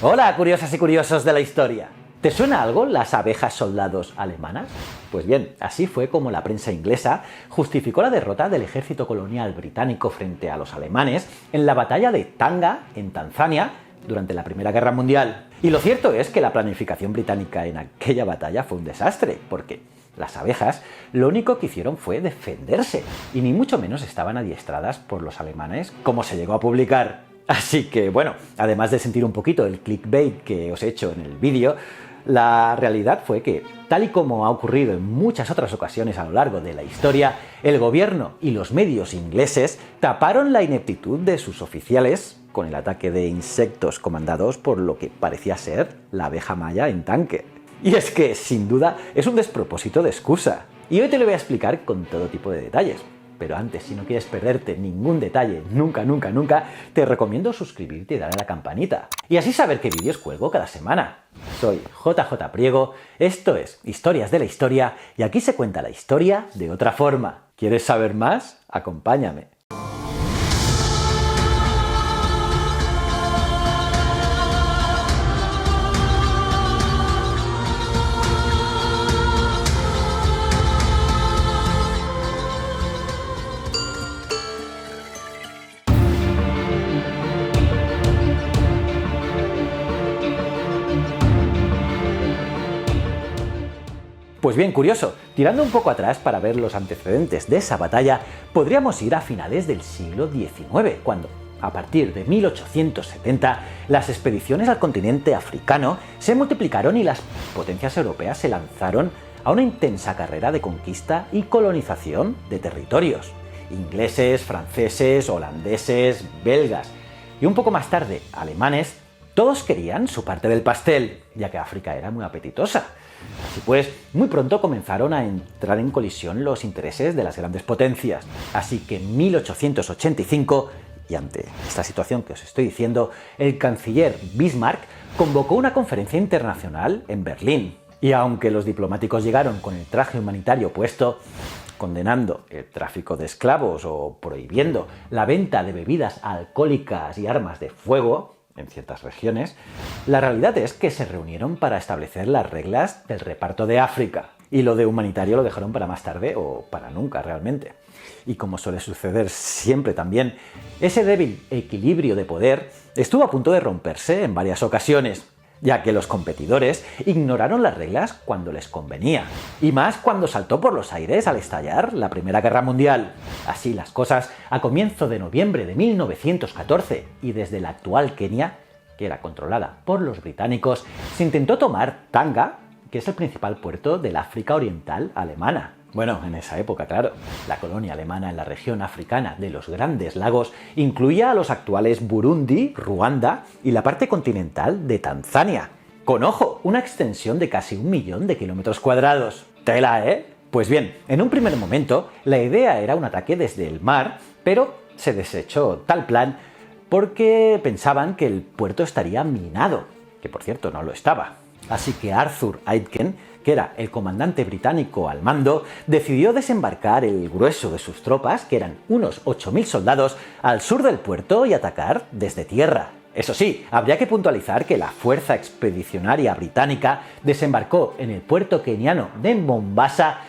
Hola, curiosas y curiosos de la historia. ¿Te suena algo las abejas soldados alemanas? Pues bien, así fue como la prensa inglesa justificó la derrota del ejército colonial británico frente a los alemanes en la batalla de Tanga, en Tanzania, durante la Primera Guerra Mundial. Y lo cierto es que la planificación británica en aquella batalla fue un desastre, porque las abejas lo único que hicieron fue defenderse, y ni mucho menos estaban adiestradas por los alemanes, como se llegó a publicar. Así que, bueno, además de sentir un poquito el clickbait que os he hecho en el vídeo, la realidad fue que, tal y como ha ocurrido en muchas otras ocasiones a lo largo de la historia, el gobierno y los medios ingleses taparon la ineptitud de sus oficiales con el ataque de insectos comandados por lo que parecía ser la abeja maya en tanque. Y es que, sin duda, es un despropósito de excusa. Y hoy te lo voy a explicar con todo tipo de detalles. Pero antes, si no quieres perderte ningún detalle, nunca, te recomiendo suscribirte y darle a la campanita. Y así saber qué vídeos cuelgo cada semana. Soy JJ Priego, esto es Historias de la Historia, y aquí se cuenta la historia de otra forma. ¿Quieres saber más? Acompáñame. Pues bien, curioso, tirando un poco atrás para ver los antecedentes de esa batalla, podríamos ir a finales del siglo XIX, cuando, a partir de 1870, las expediciones al continente africano se multiplicaron y las potencias europeas se lanzaron a una intensa carrera de conquista y colonización de territorios. Ingleses, franceses, holandeses, belgas y un poco más tarde alemanes, todos querían su parte del pastel, ya que África era muy apetitosa. Así pues, muy pronto comenzaron a entrar en colisión los intereses de las grandes potencias. Así que en 1885, y ante esta situación que os estoy diciendo, el canciller Bismarck convocó una conferencia internacional en Berlín. Y aunque los diplomáticos llegaron con el traje humanitario puesto, condenando el tráfico de esclavos o prohibiendo la venta de bebidas alcohólicas y armas de fuego en ciertas regiones, la realidad es que se reunieron para establecer las reglas del reparto de África. Y lo de humanitario lo dejaron para más tarde o para nunca realmente. Y como suele suceder siempre también, ese débil equilibrio de poder estuvo a punto de romperse en varias ocasiones, ya que los competidores ignoraron las reglas cuando les convenía, y más cuando saltó por los aires al estallar la Primera Guerra Mundial. Así las cosas, a comienzo de noviembre de 1914, y desde la actual Kenia, que era controlada por los británicos, se intentó tomar Tanga, que es el principal puerto del África Oriental alemana. Bueno, en esa época, claro, la colonia alemana en la región africana de los Grandes Lagos incluía a los actuales Burundi, Ruanda y la parte continental de Tanzania. Con, ojo, una extensión de casi 1 millón de kilómetros cuadrados. ¡Tela, eh! Pues bien, en un primer momento, la idea era un ataque desde el mar, pero se desechó tal plan porque pensaban que el puerto estaría minado, que por cierto no lo estaba. Así que Arthur Aitken, que era el comandante británico al mando, decidió desembarcar el grueso de sus tropas, que eran unos 8.000 soldados, al sur del puerto y atacar desde tierra. Eso sí, habría que puntualizar que la fuerza expedicionaria británica desembarcó en el puerto keniano de Mombasa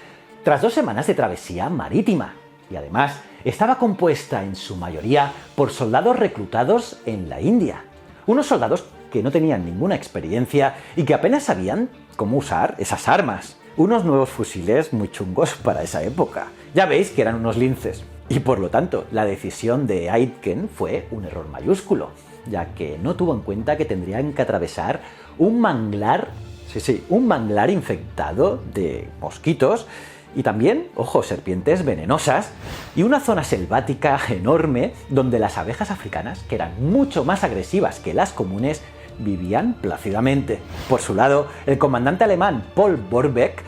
tras 2 semanas de travesía marítima, y además estaba compuesta en su mayoría por soldados reclutados en la India. Unos soldados que no tenían ninguna experiencia y que apenas sabían cómo usar esas armas. Unos nuevos fusiles muy chungos para esa época. Ya veis que eran unos linces. Y por lo tanto, la decisión de Aitken fue un error mayúsculo, ya que no tuvo en cuenta que tendrían que atravesar un manglar, un manglar infectado de mosquitos y también, ojo, serpientes venenosas, y una zona selvática enorme donde las abejas africanas, que eran mucho más agresivas que las comunes, vivían plácidamente. Por su lado, el comandante alemán Paul Borbeck,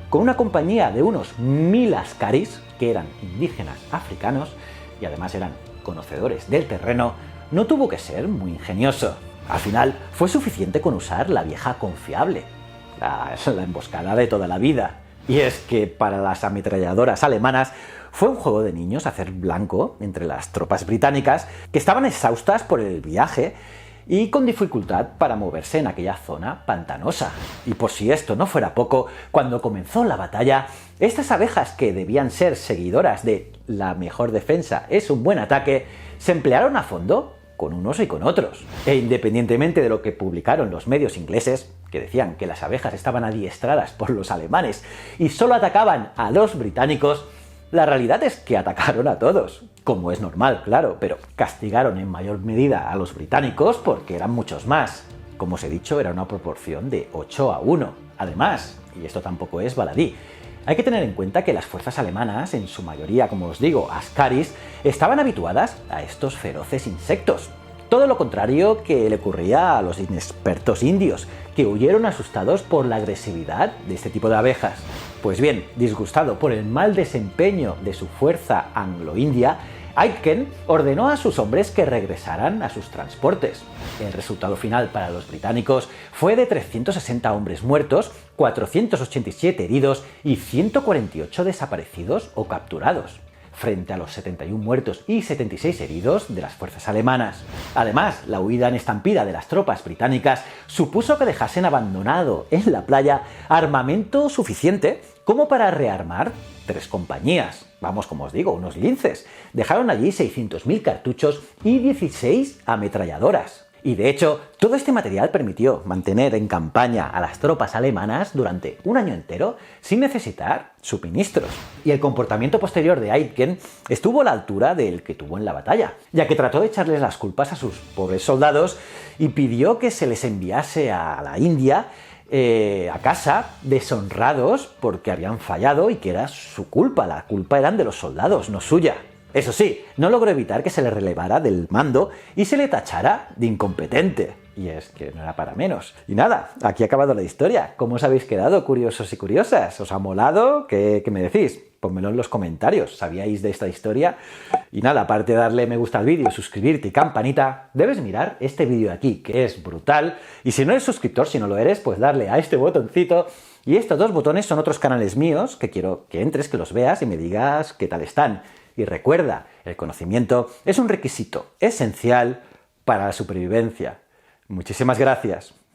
con una compañía de unos 1000 askaris, que eran indígenas africanos y además eran conocedores del terreno, no tuvo que ser muy ingenioso. Al final, fue suficiente con usar la vieja confiable, la emboscada de toda la vida. Y es que para las ametralladoras alemanas fue un juego de niños hacer blanco entre las tropas británicas, que estaban exhaustas por el viaje y con dificultad para moverse en aquella zona pantanosa. Y por si esto no fuera poco, cuando comenzó la batalla, estas abejas, que debían ser seguidoras de la mejor defensa es un buen ataque, se emplearon a fondo con unos y con otros. E independientemente de lo que publicaron los medios ingleses, que decían que las abejas estaban adiestradas por los alemanes y solo atacaban a los británicos, la realidad es que atacaron a todos, como es normal, claro, pero castigaron en mayor medida a los británicos porque eran muchos más. Como os he dicho, era una proporción de 8-1. Además, y esto tampoco es baladí, hay que tener en cuenta que las fuerzas alemanas, en su mayoría, como os digo, askaris, estaban habituadas a estos feroces insectos. Todo lo contrario que le ocurría a los inexpertos indios, que huyeron asustados por la agresividad de este tipo de abejas. Pues bien, disgustado por el mal desempeño de su fuerza anglo-india, Aitken ordenó a sus hombres que regresaran a sus transportes. El resultado final para los británicos fue de 360 hombres muertos, 487 heridos y 148 desaparecidos o capturados, frente a los 71 muertos y 76 heridos de las fuerzas alemanas. Además, la huida en estampida de las tropas británicas supuso que dejasen abandonado en la playa armamento suficiente como para rearmar 3 compañías. Vamos, como os digo, unos linces. Dejaron allí 600.000 cartuchos y 16 ametralladoras. Y de hecho, todo este material permitió mantener en campaña a las tropas alemanas durante un año entero sin necesitar suministros. Y el comportamiento posterior de Aitken estuvo a la altura del que tuvo en la batalla, ya que trató de echarles las culpas a sus pobres soldados y pidió que se les enviase a la India a casa deshonrados porque habían fallado y que era su culpa. La culpa eran de los soldados, no suya. Eso sí, no logró evitar que se le relevara del mando y se le tachara de incompetente. Y es que no era para menos. Y nada, aquí ha acabado la historia. ¿Cómo os habéis quedado, curiosos y curiosas? ¿Os ha molado? ¿Qué me decís? Ponmelo en los comentarios. ¿Sabíais de esta historia? Y nada, aparte de darle me gusta al vídeo, suscribirte y campanita, debes mirar este vídeo de aquí, que es brutal. Y si no eres suscriptor, si no lo eres, pues darle a este botoncito. Y estos 2 botones son otros canales míos que quiero que entres, que los veas y me digas qué tal están. Y recuerda, el conocimiento es un requisito esencial para la supervivencia. Muchísimas gracias.